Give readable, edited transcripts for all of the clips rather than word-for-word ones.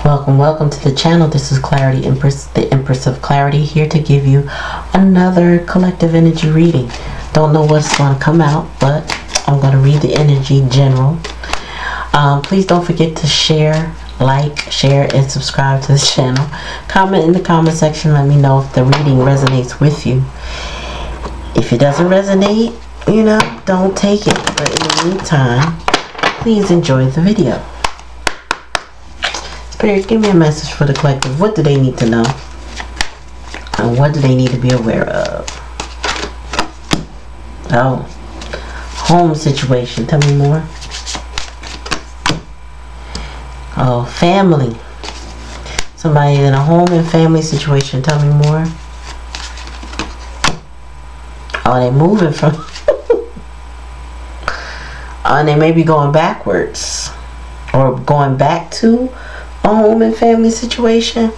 Welcome to the channel. This is Clarityempress, the Empress of Clarity, here to give you another collective energy reading. Don't know what's going to come out, but I'm going to read the energy general. Please don't forget to share, share, and subscribe to this channel. Comment in the comment section. Let me know if the reading resonates with you. If it doesn't resonate, don't take it. But in the meantime, please enjoy the video. Spirit, give me a message for the collective. What do they need to know? And what do they need to be aware of? Oh, home situation. Tell me more. Oh, family. Somebody in a home and family situation. Tell me more. Oh, they moving from... and they may be going backwards. Or going back to a home and family situation.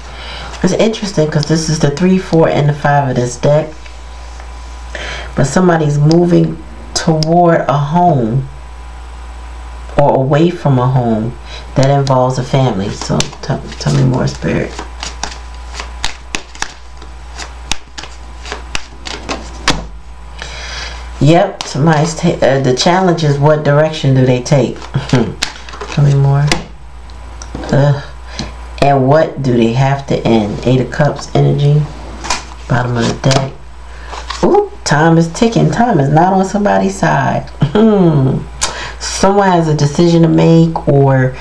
It's interesting because this is the 3, 4, and the 5 of this deck. But somebody's moving toward a home or away from a home that involves a family. So tell me more, Spirit. Yep, somebody's the challenge is, what direction do they take? Tell me more. And what do they have to end? 8 of Cups energy. Bottom of the deck. Ooh, time is ticking. Time is not on somebody's side. Someone has a decision to make, or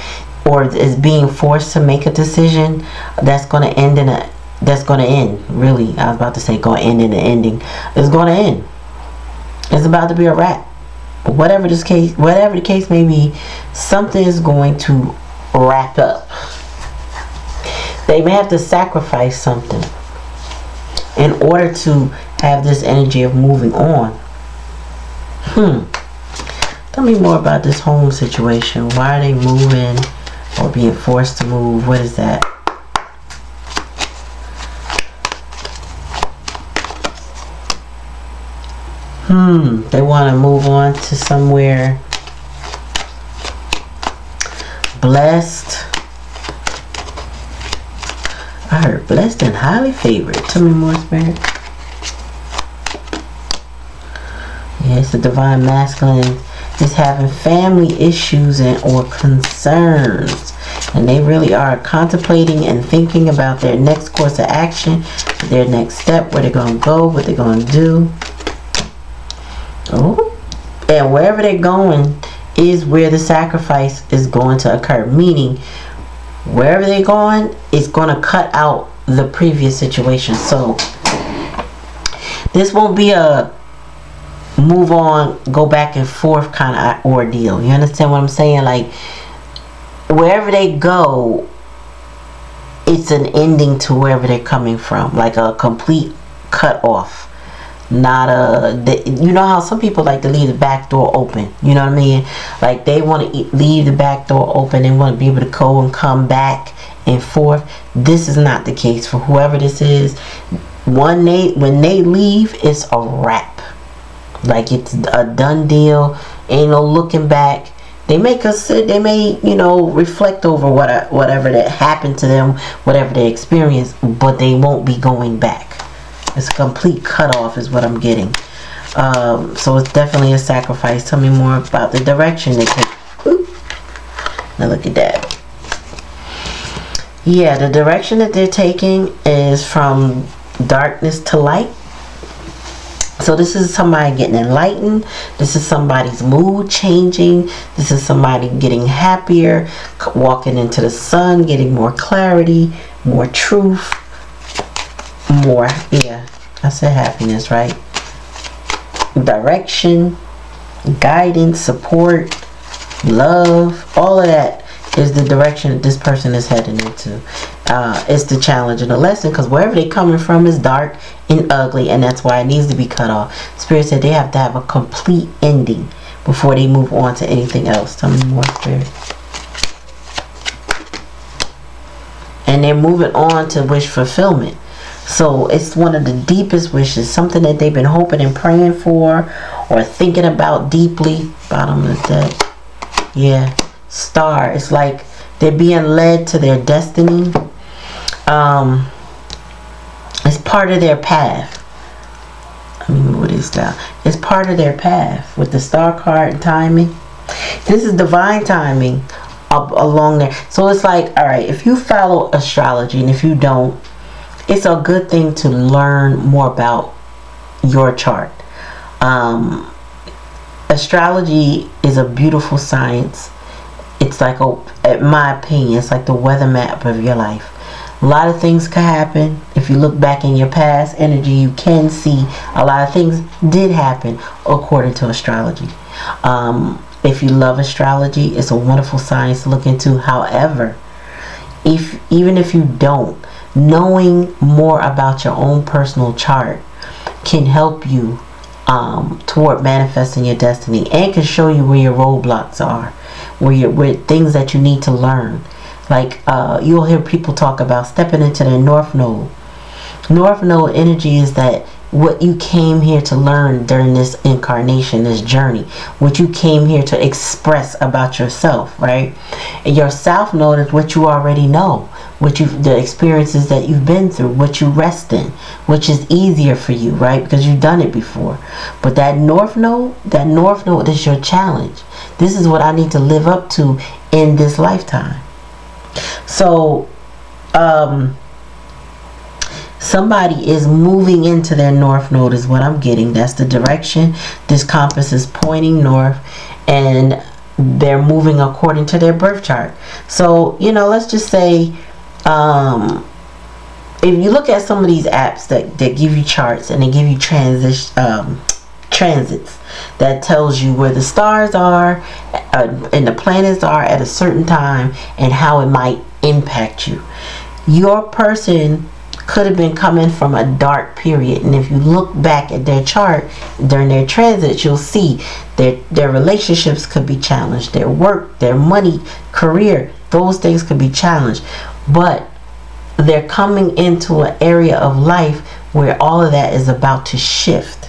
is being forced to make a decision that's going to end in a... That's going to end. Really, I was about to say going to end in an ending. It's going to end. It's about to be a wrap. Whatever the case may be, something is going to wrap up. They may have to sacrifice something in order to have this energy of moving on. Tell me more about this home situation. Why are they moving or being forced to move? What is that? They want to move on to somewhere blessed. I heard blessed and highly favored. Tell me more, Spirit. Yeah, it's the divine masculine is having family issues or concerns. And they really are contemplating and thinking about their next course of action, their next step, where they're going to go, what they're going to do. Oh, and wherever they're going is where the sacrifice is going to occur. Meaning, wherever they're going, it's going to cut out the previous situation. So, this won't be a move on, go back and forth kind of ordeal. You understand what I'm saying? Like, wherever they go, it's an ending to wherever they're coming from. Like a complete cut off. Not you know how some people like to leave the back door open, you know what I mean? Like they want to leave the back door open and want to be able to go and come back and forth. This is not the case for whoever this is. When they leave, it's a wrap. Like it's a done deal. Ain't no looking back. They make us sit. They may, reflect over whatever that happened to them, whatever they experienced, but they won't be going back. It's a complete cutoff is what I'm getting. So it's definitely a sacrifice. Tell me more about the direction they take. Ooh. Now look at that. Yeah, the direction that they're taking is from darkness to light. So this is somebody getting enlightened. This is somebody's mood changing. This is somebody getting happier, walking into the sun, getting more clarity, more truth. More, yeah, I said happiness, right? Direction, guidance, support, love, all of that is the direction that this person is heading into. It's the challenge and the lesson, because wherever they're coming from is dark and ugly, and that's why it needs to be cut off. Spirit said they have to have a complete ending before they move on to anything else. Tell me more, Spirit. And they're moving on to wish fulfillment. So it's one of the deepest wishes, something that they've been hoping and praying for or thinking about deeply. Bottom of the deck. Yeah. Star. It's like They're being led to their destiny. It's part of their path. Let me move this down. It's part of their path with the star card and timing. This is divine timing up along there. So it's like, all right, if you follow astrology, and if you don't, it's a good thing to learn more about your chart. Astrology is a beautiful science. It's like, in my opinion, it's like the weather map of your life. A lot of things can happen. If you look back in your past energy, you can see a lot of things did happen according to astrology. If you love astrology, it's a wonderful science to look into. However, even if you don't, knowing more about your own personal chart can help you toward manifesting your destiny, and can show you where your roadblocks are, where things that you need to learn. Like you'll hear people talk about stepping into their North Node. North Node energy is that what you came here to learn during this incarnation, this journey, what you came here to express about yourself, right? And your South Node is what you already know, the experiences that you've been through, what you rest in, which is easier for you, right? Because you've done it before. But that North Node is your challenge. This is what I need to live up to in this lifetime. So somebody is moving into their North Node is what I'm getting. That's the direction. This compass is pointing north, and they're moving according to their birth chart. So, let's just say if you look at some of these apps that give you charts, and they give you transits that tells you where the stars are and the planets are at a certain time, and how it might impact you. Your person could have been coming from a dark period, and if you look back at their chart during their transits, you'll see that their relationships could be challenged, their work, their money, career, those things could be challenged. But they're coming into an area of life where all of that is about to shift.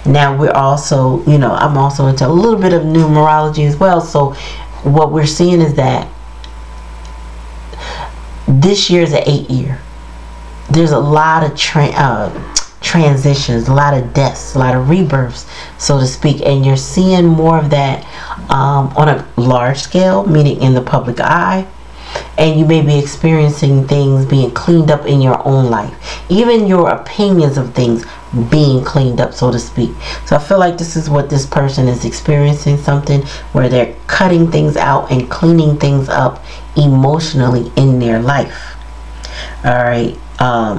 Now we're also, I'm also into a little bit of numerology as well. So what we're seeing is that this year is an 8 year. There's a lot of transitions, a lot of deaths, a lot of rebirths, so to speak. And you're seeing more of that on a large scale, meaning in the public eye. And you may be experiencing things being cleaned up in your own life. Even your opinions of things being cleaned up, so to speak. So I feel like this is what this person is experiencing, something where they're cutting things out and cleaning things up emotionally in their life. Alright.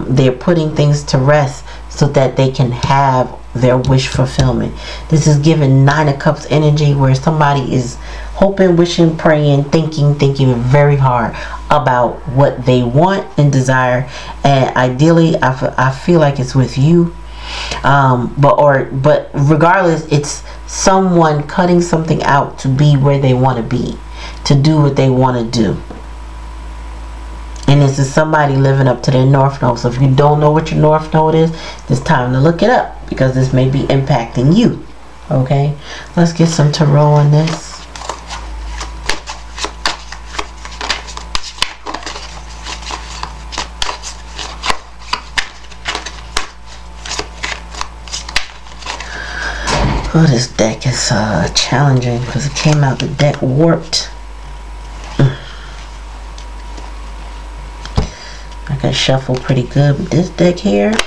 They're putting things to rest so that they can have their wish fulfillment. This is giving 9 of Cups energy, where somebody is hoping, wishing, praying, thinking very hard about what they want and desire. And ideally, I feel like it's with you. But regardless, it's someone cutting something out to be where they want to be, to do what they want to do. And this is somebody living up to their North Node. So if you don't know what your North Node is, it's time to look it up, because this may be impacting you. Okay, let's get some tarot on this. Oh, this deck is challenging because it came out the deck warped. I can shuffle pretty good with this deck here. So,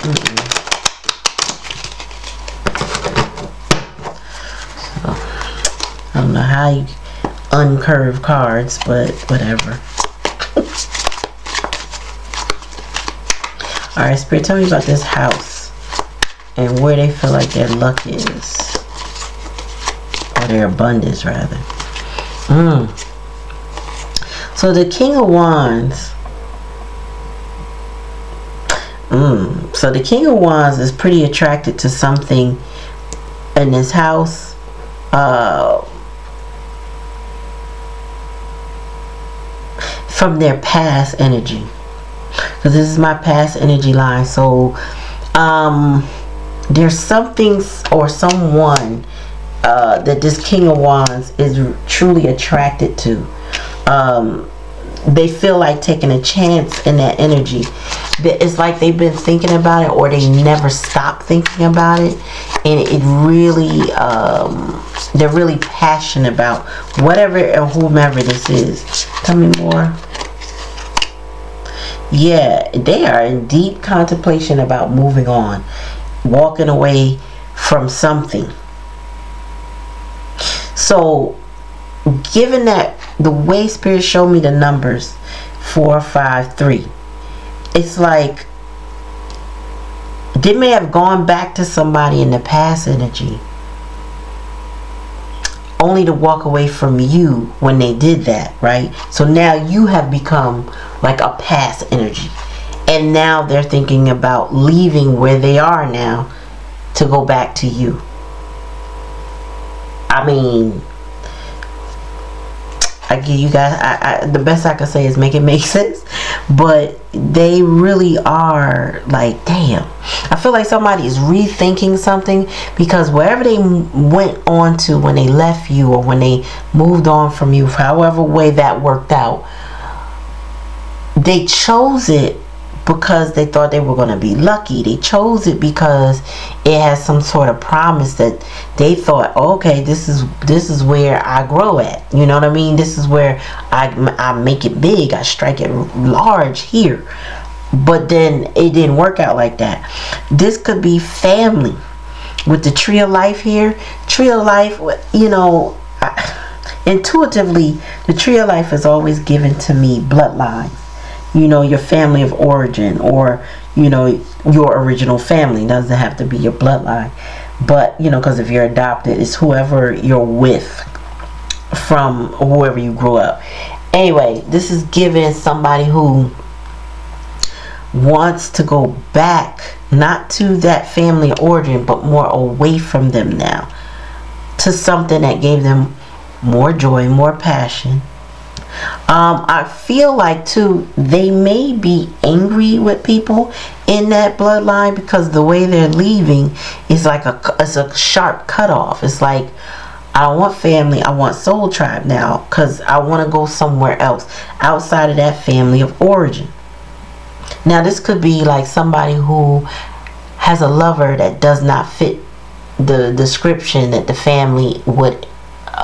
I don't know how you uncurve cards, but whatever. Alright, Spirit, tell me about this house and where they feel like their luck is. Or their abundance, rather. So the King of Wands. So the King of Wands is pretty attracted to something in this house. From their past energy. Because this is my past energy line. So there's something or someone that this King of Wands is truly attracted to. they feel like taking a chance in that energy. It's like they've been thinking about it, or they never stop thinking about it, and it really they're really passionate about whatever or whomever this is. Tell me more. Yeah, they are in deep contemplation about moving on, walking away from something. So given that the way Spirit showed me the numbers 4, 5, 3, it's like they may have gone back to somebody in the past energy only to walk away from you when they did that, right? So now you have become like a past energy, and now they're thinking about leaving where they are now to go back to you. I mean, I give you guys, the best I can say is make it make sense, but they really are like, damn. I feel like somebody is rethinking something, because wherever they went on to when they left you, or when they moved on from you, however way that worked out, they chose it because they thought they were going to be lucky. They chose it because it has some sort of promise that they thought, okay, this is where I grow at. You know what I mean? This is where I make it big. I strike it large here. But then it didn't work out like that. This could be family. With the tree of life here, tree of life, you know, intuitively, the tree of life is always given to me bloodline. You know, your family of origin, or, you know, your original family. It doesn't have to be your bloodline. But, you know, because if you're adopted, it's whoever you're with from whoever you grew up. Anyway, this is given somebody who wants to go back, not to that family origin, but more away from them now, to something that gave them more joy, more passion. I feel like too, they may be angry with people in that bloodline, because the way they're leaving is like it's a sharp cutoff. It's like, I don't want family, I want soul tribe now, because I want to go somewhere else outside of that family of origin. Now this could be like somebody who has a lover that does not fit the description that the family would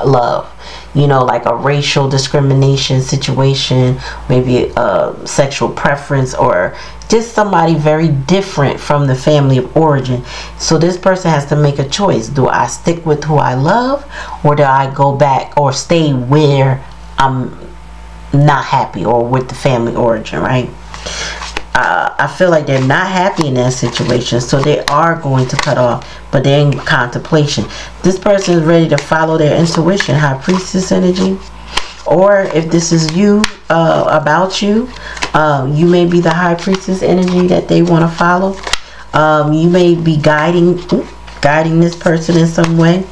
love. You know, like a racial discrimination situation, maybe a sexual preference, or just somebody very different from the family of origin. So this person has to make a choice. Do I stick with who I love, or do I go back or stay where I'm not happy, or with the family origin, right? I feel like they're not happy in that situation, so they are going to cut off, but they're in contemplation. This person is ready to follow their intuition, high priestess energy. Or if this is you, about you, you may be the high priestess energy that they want to follow. You may be guiding this person in some way,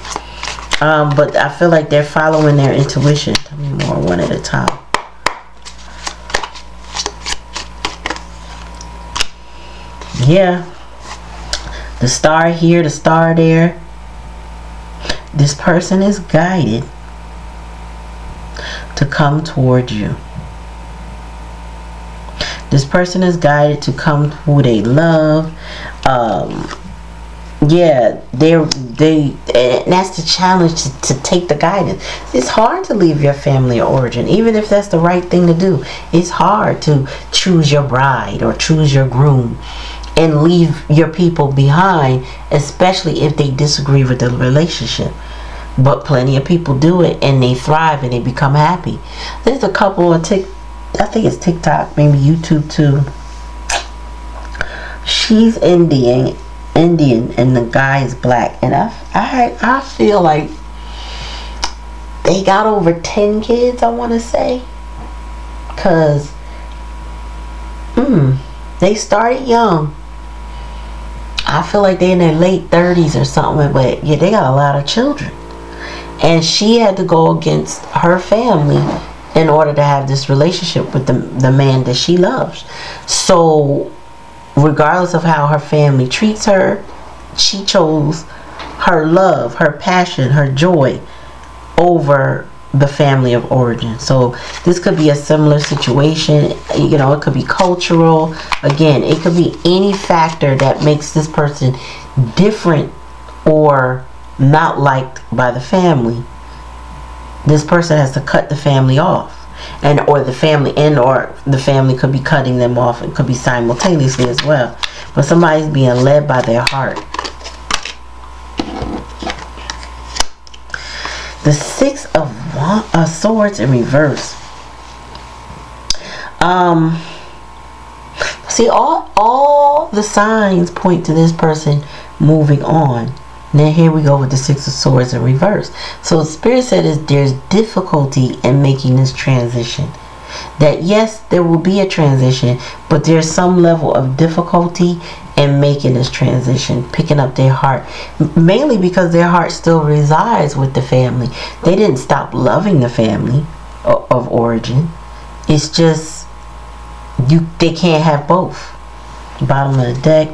but I feel like they're following their intuition. Tell me more, one at a time. Yeah, the star here, the star there. This person is guided to come toward you. This person is guided to come who they love. Yeah, and that's the challenge, to take the guidance. It's hard to leave your family of origin, even if that's the right thing to do. It's hard to choose your bride or choose your groom and leave your people behind, especially if they disagree with the relationship. But plenty of people do it, and they thrive, and they become happy. There's a couple of I think it's TikTok, maybe YouTube too. She's Indian, and the guy is black, and I feel like they got over 10 kids, I want to say, because they started young. I feel like they're in their late 30s or something, but yeah, they got a lot of children. And she had to go against her family in order to have this relationship with the man that she loves. So regardless of how her family treats her, she chose her love, her passion, her joy over the family of origin. So this could be a similar situation. You know, it could be cultural. Again, it could be any factor that makes this person different or not liked by the family. This person has to cut the family off, and or the family could be cutting them off. It could be simultaneously as well. But somebody's being led by their heart. The Six of Swords in reverse. See, all the signs point to this person moving on. And then here we go with the Six of Swords in reverse. So Spirit said there's difficulty in making this transition. That yes, there will be a transition, but there's some level of difficulty in making this transition, picking up their heart, mainly because their heart still resides with the family. They didn't stop loving the family of origin. It's just they can't have both. Bottom of the deck.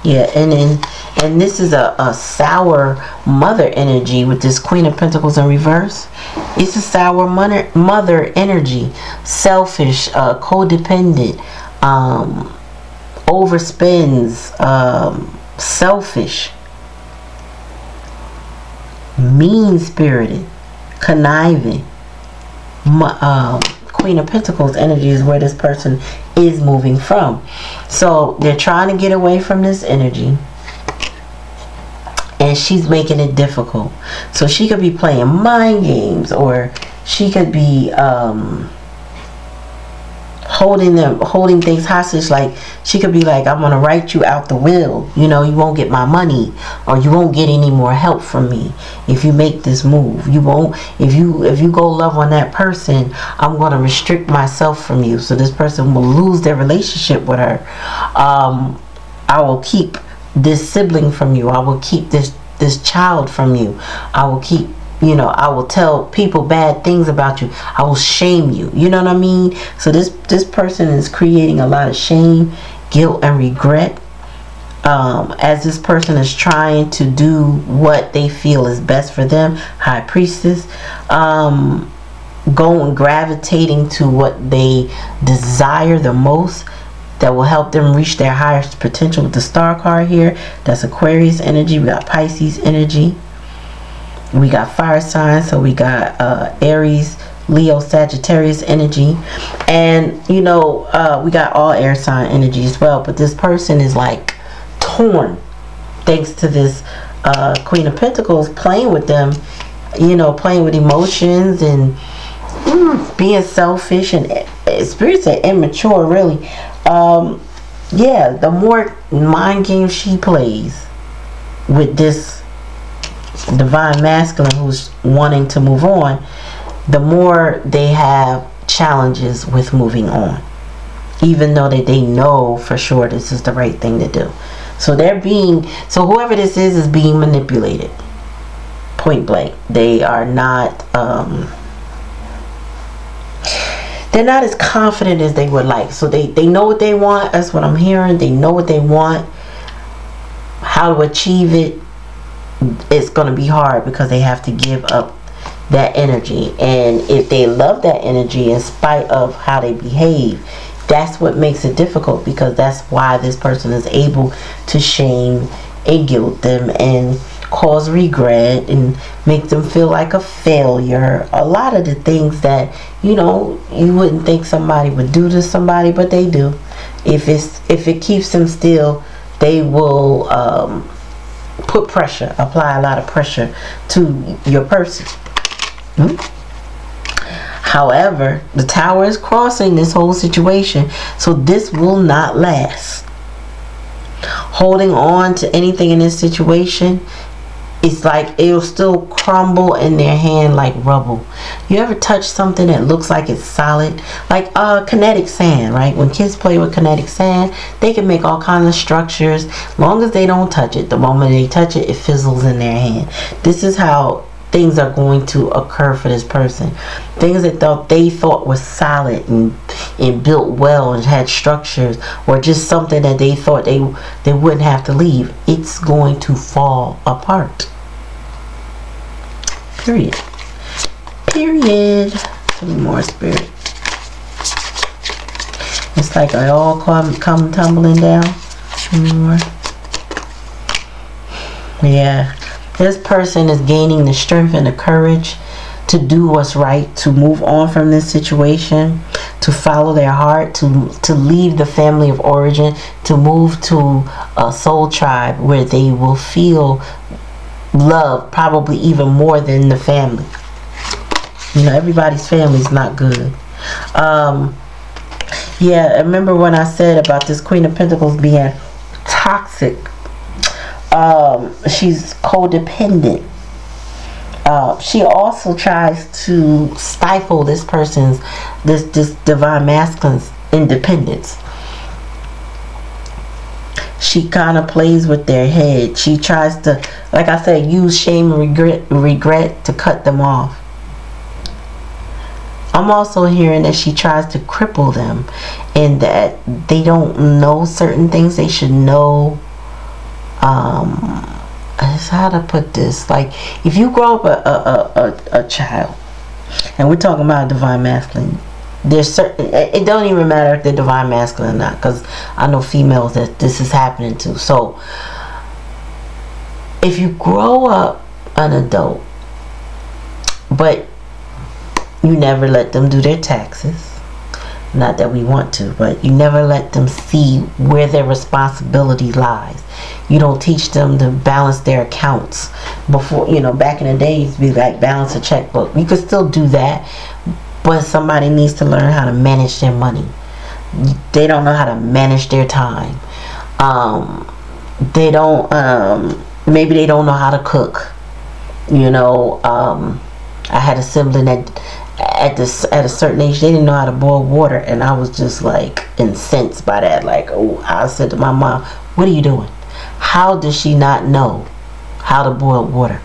Yeah, and this is a sour mother energy with this Queen of Pentacles in reverse. It's a sour mother energy, selfish, codependent, overspends, selfish, mean-spirited, conniving. Queen of Pentacles energy is where this person is moving from. So they're trying to get away from this energy, and she's making it difficult. So she could be playing mind games, or she could be holding things hostage. Like she could be like, I'm gonna write you out the will, you know, you won't get my money, or you won't get any more help from me if you make this move. You won't, if you go love on that person, I'm gonna restrict myself from you. So this person will lose their relationship with her. I will keep this sibling from you. I will keep this child from you. I will keep, you know, I will tell people bad things about you. I will shame you. You know what I mean? So this person is creating a lot of shame, guilt, and regret, as this person is trying to do what they feel is best for them. High Priestess, gravitating to what they desire the most, that will help them reach their highest potential with the Star card here. That's Aquarius energy. We got Pisces energy. We got fire signs, so we got Aries, Leo, Sagittarius energy, and you know, we got all air sign energy as well. But this person is like torn, thanks to this Queen of Pentacles playing with them, you know, playing with emotions and being selfish, and Spirit said immature, really. Yeah, the more mind games she plays with this divine masculine who's wanting to move on, the more they have challenges with moving on, even though they know for sure this is the right thing to do. So whoever this is being manipulated, point blank. They are not they're not as confident as they would like. So they know what they want. That's what I'm hearing. They know what they want. How to achieve it, it's going to be hard because they have to give up that energy. And if they love that energy in spite of how they behave, that's what makes it difficult, because that's why this person is able to shame and guilt them and cause regret and make them feel like a failure. A lot of the things that, you know, you wouldn't think somebody would do to somebody, but they do. If it keeps them still, they will put pressure, apply a lot of pressure to your person. However, the Tower is crossing this whole situation, so this will not last. Holding on to anything in this situation, it's like it'll still crumble in their hand like rubble. You ever touch something that looks like it's solid? Like kinetic sand, right? When kids play with kinetic sand, they can make all kinds of structures. Long as they don't touch it, the moment they touch it, it fizzles in their hand. This is how things are going to occur for this person. Things that they thought was solid and built well and had structures, or just something that they thought they wouldn't have to leave, it's going to fall apart. Period. Period. Tell me more, Spirit. It's like I all come tumbling down. Tell me more. Yeah. This person is gaining the strength and the courage to do what's right, to move on from this situation, to follow their heart, to leave the family of origin, to move to a soul tribe where they will feel love, probably even more than the family. You know, everybody's family is not good. Yeah, remember when I said about this Queen of Pentacles being toxic? She's codependent. She also tries to stifle this person's, this divine masculine's independence. She kind of plays with their head. She tries to, like I said, use shame and regret to cut them off. I'm also hearing that she tries to cripple them, and that they don't know certain things they should know. How to put this, like if you grow up a child, and we're talking about divine masculine, there's certain, it don't even matter if they're divine masculine or not, because I know females that this is happening to. So if you grow up an adult but you never let them do their taxes, not that we want to, but you never let them see where their responsibility lies. You don't teach them to balance their accounts. Before, you know, back in the day, it used to be like balance a checkbook. You could still do that, but somebody needs to learn how to manage their money. They don't know how to manage their time. They don't, maybe they don't know how to cook. You know, I had a sibling that at a certain age, they didn't know how to boil water, and I was just like incensed by that. Like, oh, I said to my mom, what are you doing? How does she not know how to boil water?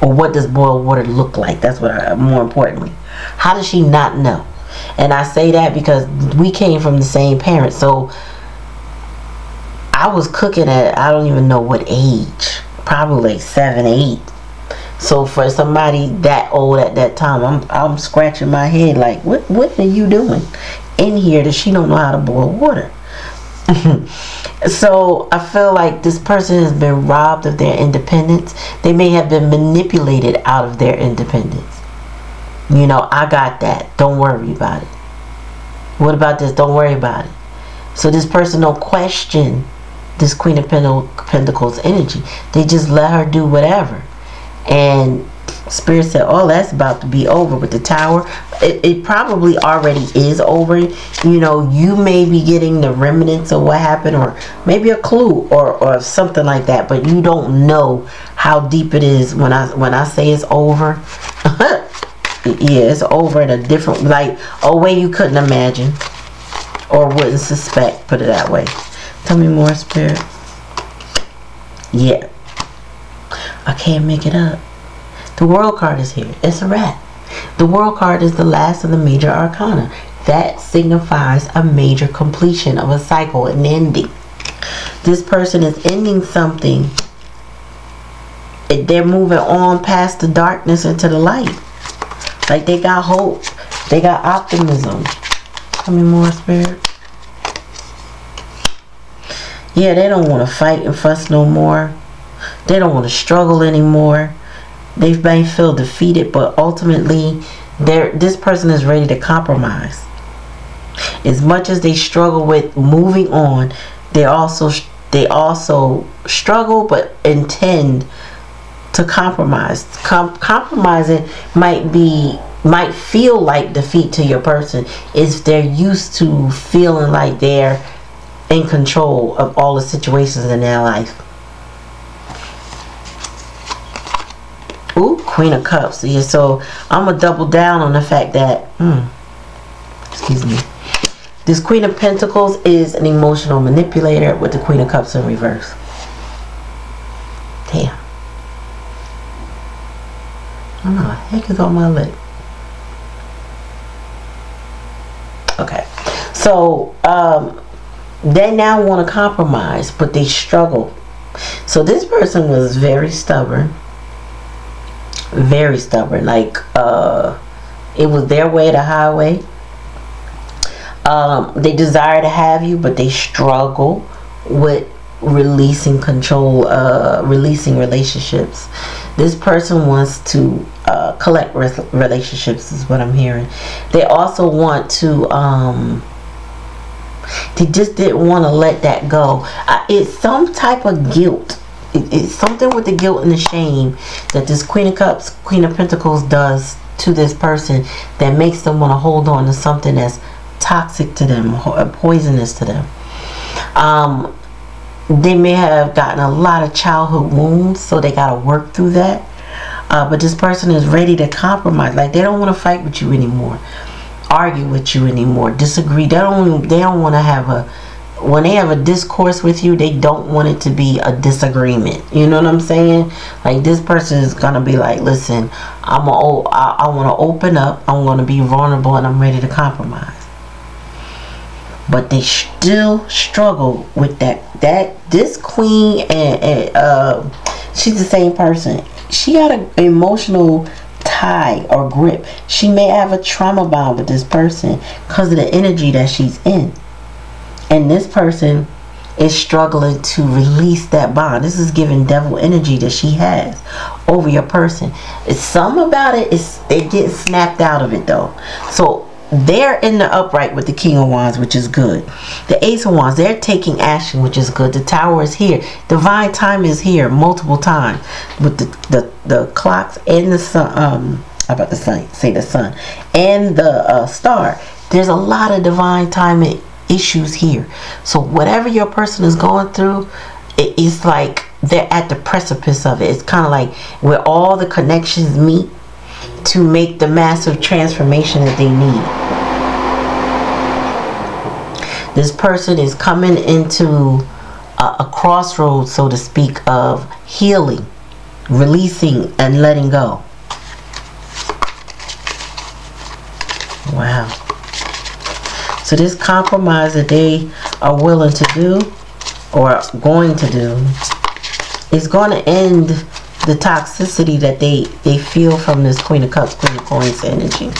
Or what does boiled water look like? That's what more importantly. How does she not know? And I say that because we came from the same parents. So I was cooking at, I don't even know what age. Probably like 7, 8. So for somebody that old at that time, I'm scratching my head like, what are you doing in here that she don't know how to boil water? So I feel like this person has been robbed of their independence. They may have been manipulated out of their independence. You know, I got that. Don't worry about it. What about this? Don't worry about it. So this person don't question this Queen of Pentacles energy. They just let her do whatever. And Spirit said, oh, that's about to be over with the Tower. It probably already is over. You know, you may be getting the remnants of what happened, or maybe a clue or something like that, but you don't know how deep it is. When I say it's over, yeah, it's over in a different, like a way you couldn't imagine or wouldn't suspect, put it that way. Tell me more, Spirit. Yeah, I can't make it up. The World card is here. It's a wrap. The World card is the last of the major arcana. That signifies a major completion of a cycle, an ending. This person is ending something. They're moving on past the darkness into the light. Like they got hope. They got optimism. Tell me more, Spirit. Yeah, they don't want to fight and fuss no more. They don't want to struggle anymore. They may feel defeated, but ultimately, this person is ready to compromise. As much as they struggle with moving on, they also struggle, but intend to compromise. Compromising might feel like defeat to your person if they're used to feeling like they're in control of all the situations in their life. Ooh, Queen of Cups. Yeah, so I'm going to double down on the fact that, excuse me, this Queen of Pentacles is an emotional manipulator with the Queen of Cups in reverse. Damn. I don't know what the heck is on my lip. Okay. So, they now want to compromise, but they struggle. So this person was very stubborn, Very stubborn. Like it was their way, the highway. They desire to have you, but they struggle with releasing control, releasing relationships. This person wants to collect relationships, is what I'm hearing. They also want to they just didn't want to let that go. It's some type of guilt. It's something with the guilt and the shame that this Queen of Cups, Queen of Pentacles does to this person that makes them want to hold on to something that's toxic to them, poisonous to them. They may have gotten a lot of childhood wounds, so they got to work through that. But this person is ready to compromise. Like, they don't want to fight with you anymore, argue with you anymore, disagree. They don't want to have a, when they have a discourse with you, they don't want it to be a disagreement. You know what I'm saying? Like, this person is gonna be like, listen, I want to open up, I'm going to be vulnerable, and I'm ready to compromise. But they still struggle with that. This queen and she's the same person. She got an emotional tie or grip. She may have a trauma bond with this person because of the energy that she's in. And this person is struggling to release that bond. This is giving devil energy that she has over your person. It's something about it, they get snapped out of it though. So they're in the upright with the King of Wands, which is good. The Ace of Wands, they're taking action, which is good. The Tower is here. Divine time is here multiple times with the clocks and the sun. I'm about to say the sun and the star. There's a lot of divine timing issues here. So whatever your person is going through, it's like they're at the precipice of it. It's kind of like where all the connections meet to make the massive transformation that they need. This person is coming into a crossroads, so to speak, of healing, releasing, and letting go. Wow. So this compromise that they are willing to do or going to do is going to end the toxicity that they feel from this Queen of Cups, Queen of Coins energy.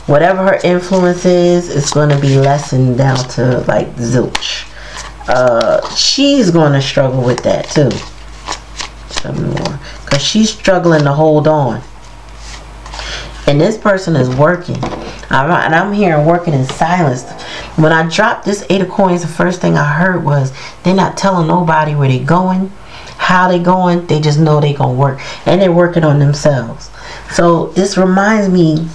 Whatever her influence is, it's going to be lessened down to like zilch. She's going to struggle with that too. Some more. Because she's struggling to hold on. And this person is working. And I'm hearing working in silence. When I dropped this Eight of Coins, the first thing I heard was they're not telling nobody where they're going, how they going. They just know they gonna work, and they're working on themselves. So this reminds me,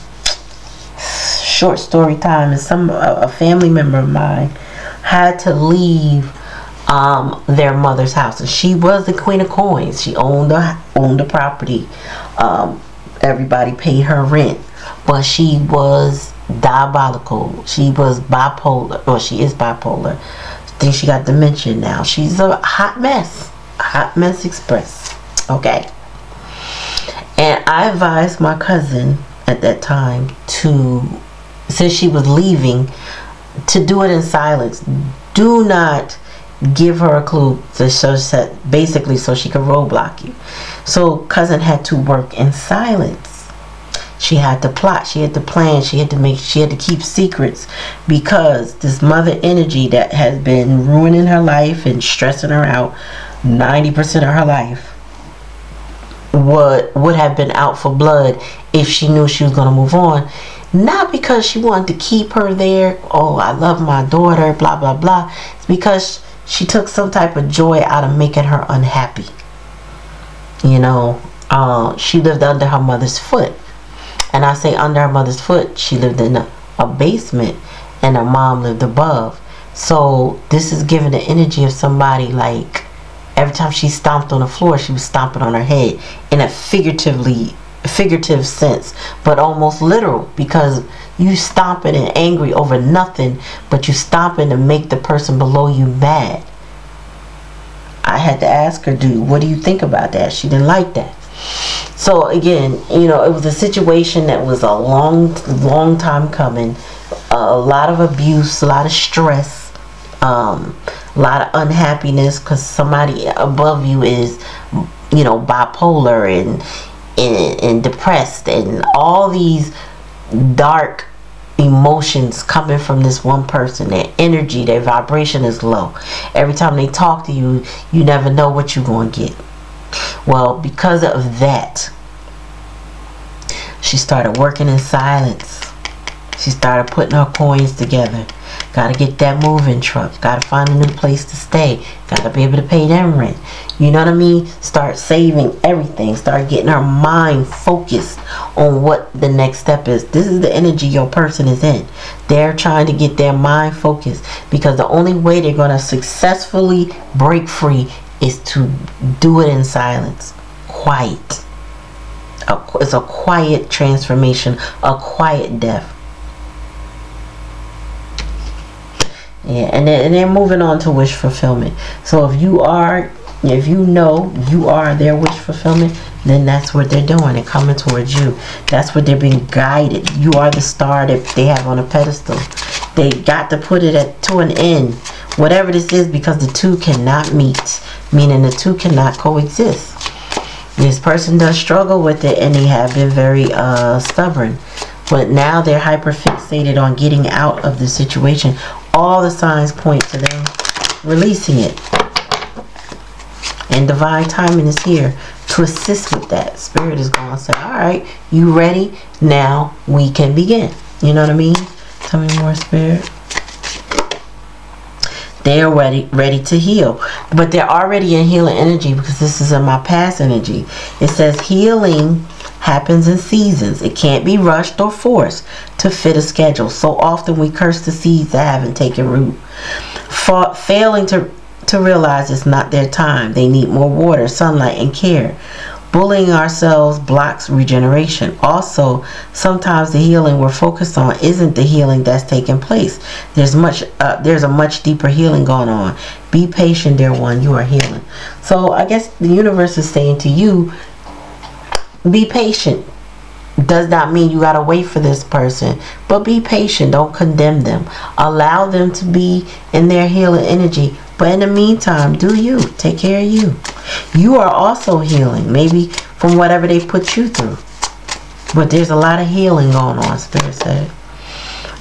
short story time, is a family member of mine had to leave their mother's house, and she was the Queen of Coins. She owned the property. Everybody paid her rent, but she was diabolical. She was bipolar, or she is bipolar. I think she got dementia now. She's a hot mess express. Okay. And I advised my cousin at that time to, since she was leaving, to do it in silence. Do not give her a clue, basically so she could roadblock you. So cousin had to work in silence. She had to plot, she had to plan, she had to keep secrets, because this mother energy that has been ruining her life and stressing her out 90% of her life would have been out for blood if she knew she was going to move on. Not because she wanted to keep her there, oh, I love my daughter, blah blah blah. It's because she took some type of joy out of making her unhappy. You know, she lived under her mother's foot. And I say under her mother's foot, she lived in a basement and her mom lived above. So this is giving the energy of somebody like every time she stomped on the floor, she was stomping on her head in a figurative sense, but almost literal, because you stomping and angry over nothing, but you stomping to make the person below you mad. I had to ask her, what do you think about that? She didn't like that. So again, you know, it was a situation that was a long time coming. A lot of abuse, a lot of stress, a lot of unhappiness, because somebody above you is you know, bipolar and depressed, and all these dark emotions coming from this one person. Their energy, their vibration is low. Every time they talk to you, you never know what you're going to get. Well, because of that, she started working in silence. She started putting her coins together. Gotta get that moving truck. Gotta find a new place to stay. Gotta be able to pay them rent. You know what I mean? Start saving everything. Start getting her mind focused on what the next step is. This is the energy your person is in. They're trying to get their mind focused, because the only way they're gonna successfully break free is to do it in silence. Quiet. It's a quiet transformation. A quiet death. Yeah, and they're moving on to wish fulfillment. So if you know you are their wish fulfillment, then that's what they're doing. They're coming towards you. That's what they're being guided. You are the star that they have on a pedestal. They got to put it to an end, whatever this is, because the two cannot meet, meaning the two cannot coexist. This person does struggle with it, and they have been very stubborn. But now they're hyper fixated on getting out of the situation. All the signs point to them releasing it. And divine timing is here to assist with that. Spirit is going to say, alright, you ready? Now we can begin. You know what I mean? Tell me more, Spirit. They are ready to heal. But they're already in healing energy, because this is in my past energy. It says healing happens in seasons. It can't be rushed or forced to fit a schedule. So often we curse the seeds that haven't taken root, failing to realize it's not their time. They need more water, sunlight, and care. Bullying ourselves blocks regeneration. Also, sometimes the healing we're focused on isn't the healing that's taking place. There's a much deeper healing going on. Be patient, dear one. You are healing. So I guess the universe is saying to you, be patient. Does not mean you gotta wait for this person, but be patient. Don't condemn them. Allow them to be in their healing energy. But in the meantime, do you. Take care of you. You are also healing, maybe from whatever they put you through. But there's a lot of healing going on, Spirit said.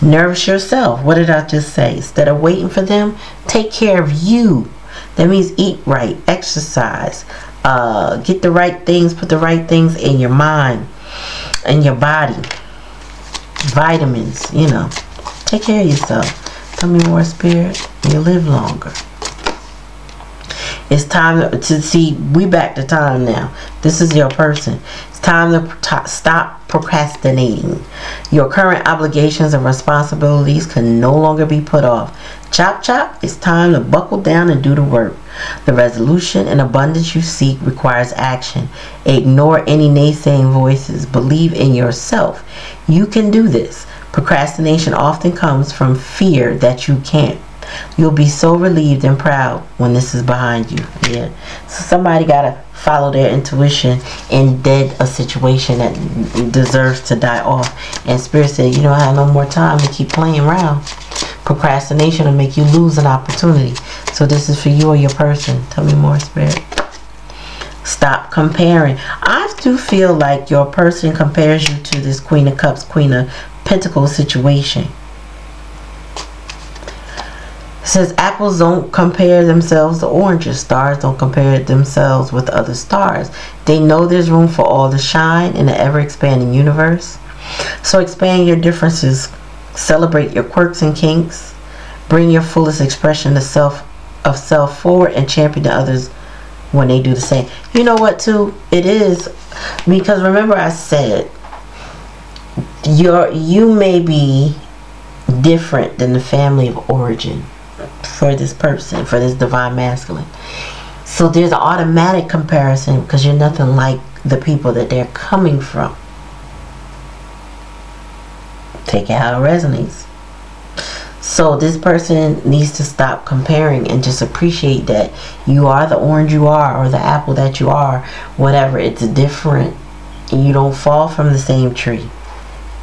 Nourish yourself. What did I just say? Instead of waiting for them, take care of you. That means eat right, exercise, get the right things, put the right things in your mind, in your body. Vitamins, you know. Take care of yourself. Tell me more, Spirit. You live longer. It's time to see, we back to time now. This is your person. It's time to stop procrastinating. Your current obligations and responsibilities can no longer be put off. Chop chop, it's time to buckle down and do the work. The resolution and abundance you seek requires action. Ignore any naysaying voices. Believe in yourself. You can do this. Procrastination often comes from fear that you can't. You'll be so relieved and proud when this is behind you. Yeah. So somebody gotta follow their intuition and dead a situation that deserves to die off. And Spirit said, you don't have no more time to keep playing around. Procrastination will make you lose an opportunity. So this is for you or your person. Tell me more, Spirit. Stop comparing. I do feel like your person compares you to this Queen of Cups, Queen of Pentacles situation. It says apples don't compare themselves to oranges. Stars don't compare themselves with other stars. They know there's room for all to shine in the ever-expanding universe. So expand your differences. Celebrate your quirks and kinks. Bring your fullest expression of self forward and champion the others when they do the same. You know what, too? It is. Because remember I said, you may be different than the family of origin for this person, for this divine masculine. So there's an automatic comparison because you're nothing like the people that they're coming from. Take it how it resonates. So this person needs to stop comparing and just appreciate that you are the orange you are, or the apple that you are, whatever. It's different. You don't fall from the same tree.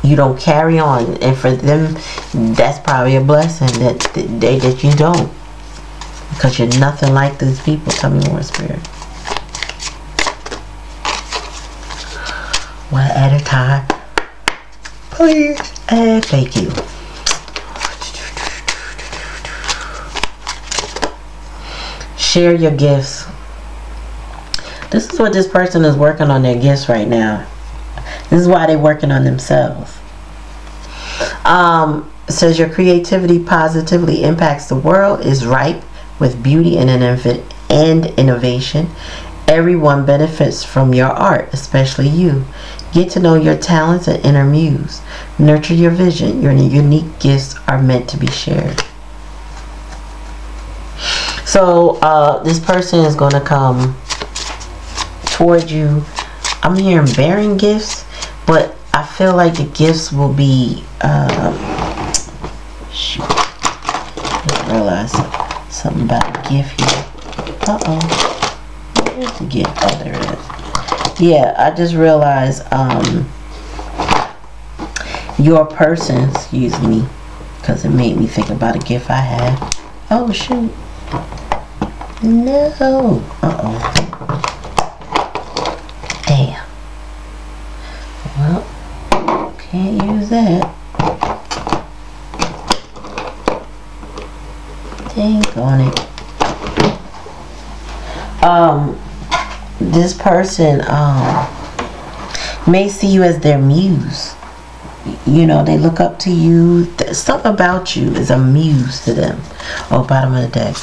You don't carry on, and for them that's probably a blessing that you don't, because you're nothing like these people. Tell me more, Spirit. one at a time. Please and thank you. Share your gifts. This is what this person is working on, their gifts right now. This is why they're working on themselves. It says your creativity positively impacts the world, is ripe with beauty and innovation. Everyone benefits from your art, especially you. Get to know your talents and inner muse. Nurture your vision. Your unique gifts are meant to be shared. So this person is going to come toward you. I'm hearing bearing gifts, but I feel like the gifts will be shoot, I realized something about a gift here. Where's the gift? Oh, there it is. Yeah, I just realized your person, excuse me, because it made me think about a gift I had. Oh shoot. No. Damn. Well, can't use that. Dang on it. This person may see you as their muse. You know, they look up to you. Something about you is a muse to them. Oh, bottom of the deck.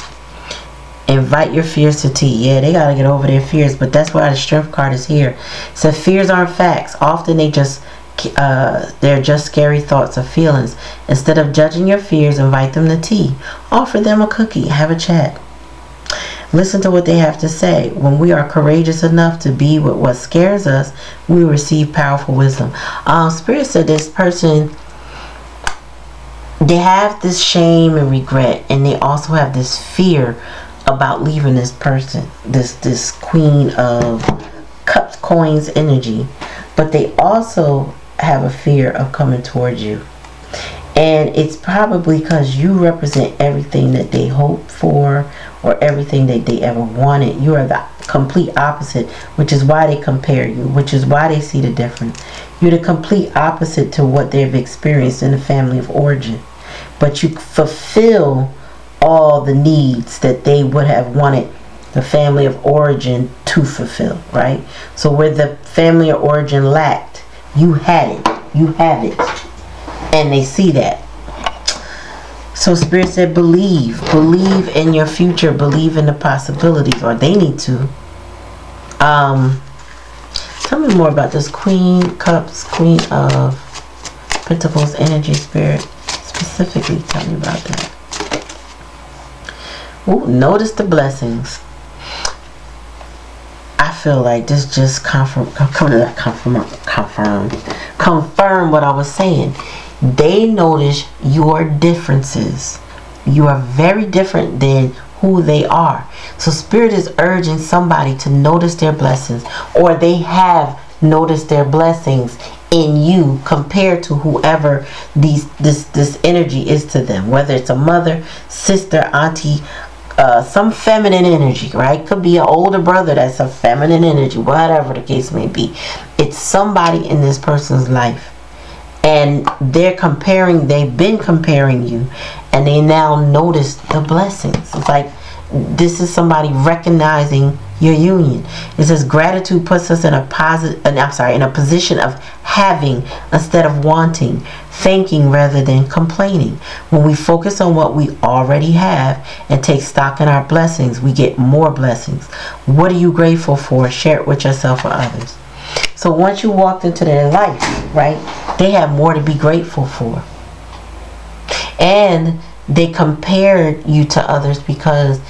Invite your fears to tea. Yeah, they gotta get over their fears, but that's why the strength card is here. So fears aren't facts. Often they're just scary thoughts or feelings. Instead of judging your fears, invite them to tea. Offer them a cookie. Have a chat. Listen to what they have to say. When we are courageous enough to be with what scares us, we receive powerful wisdom. Spirit said this person, they have this shame and regret, and they also have this fear about leaving this person, this Queen of Cups, coins energy, but they also have a fear of coming towards you. And it's probably because you represent everything that they hope for or everything that they ever wanted. You are the complete opposite, which is why they compare you, which is why they see the difference. You're the complete opposite to what they've experienced in the family of origin. But you fulfill all the needs that they would have wanted the family of origin to fulfill, right? So where the family of origin lacked, you had it. You have it. And they see that. So Spirit said, believe in your future, believe in the possibilities, or they need to. Tell me more about this Queen Cups, Queen of Pentacles energy, Spirit. Specifically, tell me about that. Ooh, notice the blessings. I feel like this just confirm what I was saying. They notice your differences. You are very different than who they are. So Spirit is urging somebody to notice their blessings, or they have noticed their blessings in you compared to whoever this energy is to them. Whether it's a mother, sister, auntie, some feminine energy, right? Could be an older brother that's a feminine energy, whatever the case may be. It's somebody in this person's life. And they've been comparing you, and they now notice the blessings. It's like this is somebody recognizing your union. It says gratitude puts us in a position of having instead of wanting, thanking rather than complaining. When we focus on what we already have and take stock in our blessings, we get more blessings. What are you grateful for? Share it with yourself or others. So once you walked into their life, right, they have more to be grateful for. And they compared you to others because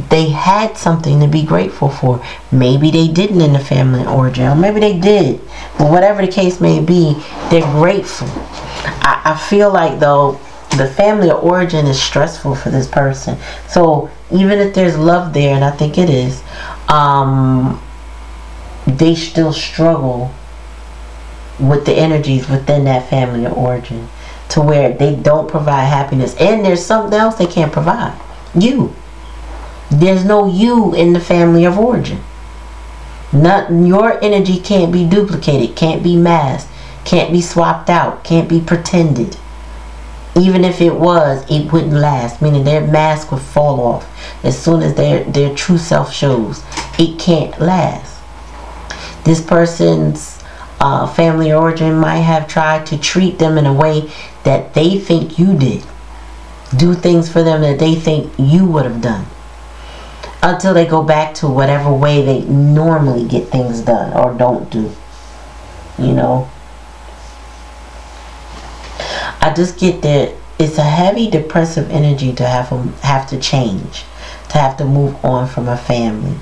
they had something to be grateful for. Maybe they didn't in the family origin, or maybe they did. But whatever the case may be, they're grateful. I feel like, though, the family of origin is stressful for this person. So even if there's love there, and I think it is, they still struggle with the energies within that family of origin, to where they don't provide happiness, and there's something else they can't provide. You. There's no you in the family of origin. Nothing, your energy can't be duplicated, can't be masked, can't be swapped out, can't be pretended. Even if it was, it wouldn't last, meaning their mask would fall off as soon as their true self shows. It can't last. This person's family origin might have tried to treat them in a way that they think you did. Do things for them that they think you would have done. Until they go back to whatever way they normally get things done or don't do. You know. I just get that it's a heavy depressive energy to have to change, to have to move on from a family,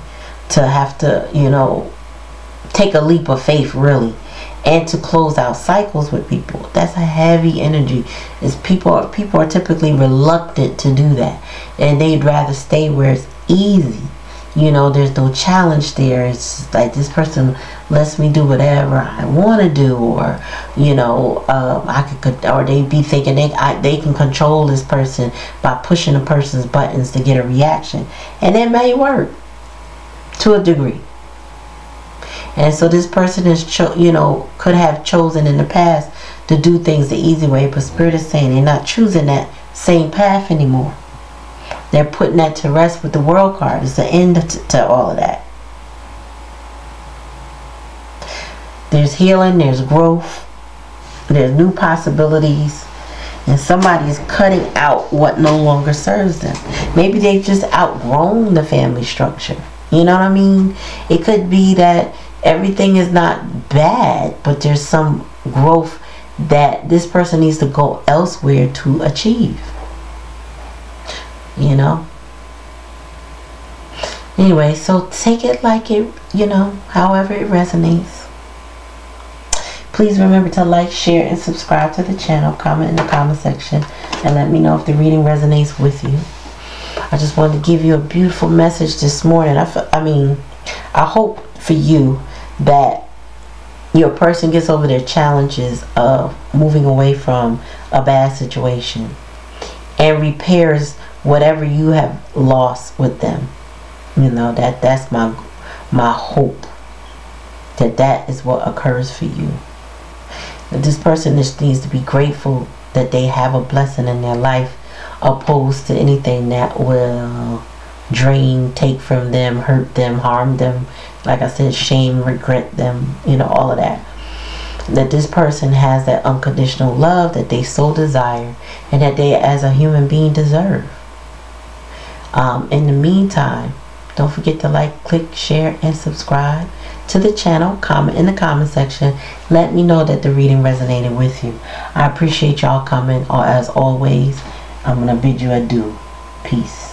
to have to, you know, take a leap of faith really, and to close out cycles with people. That's a heavy energy. Is people are typically reluctant to do that, and they'd rather stay where it's easy. You know, there's no challenge there. It's like this person lets me do whatever I want to do, or you know, or they be thinking they can control this person by pushing a person's buttons to get a reaction, and it may work to a degree. And so this person is, could have chosen in the past to do things the easy way, but Spirit is saying they're not choosing that same path anymore. They're putting that to rest with the World card. It's the end to all of that. There's healing, there's growth, there's new possibilities, and somebody is cutting out what no longer serves them. Maybe they've just outgrown the family structure. You know what I mean? It could be that everything is not bad, but there's some growth that this person needs to go elsewhere to achieve. You know? Anyway, so take it like it, however it resonates. Please remember to like, share, and subscribe to the channel. Comment in the comment section and let me know if the reading resonates with you. I just wanted to give you a beautiful message this morning. I hope for you that your person gets over their challenges of moving away from a bad situation and repairs whatever you have lost with them. That's my hope, that is what occurs for you. That this person just needs to be grateful that they have a blessing in their life, opposed to anything that will drain, take from them, hurt them, harm them, like I said, shame, regret them, all of that. That this person has that unconditional love that they so desire and that they as a human being deserve. In the meantime, don't forget to like, click, share, and subscribe to the channel. Comment in the comment section. Let me know that the reading resonated with you. I appreciate y'all coming. As always, I'm going to bid you adieu. Peace.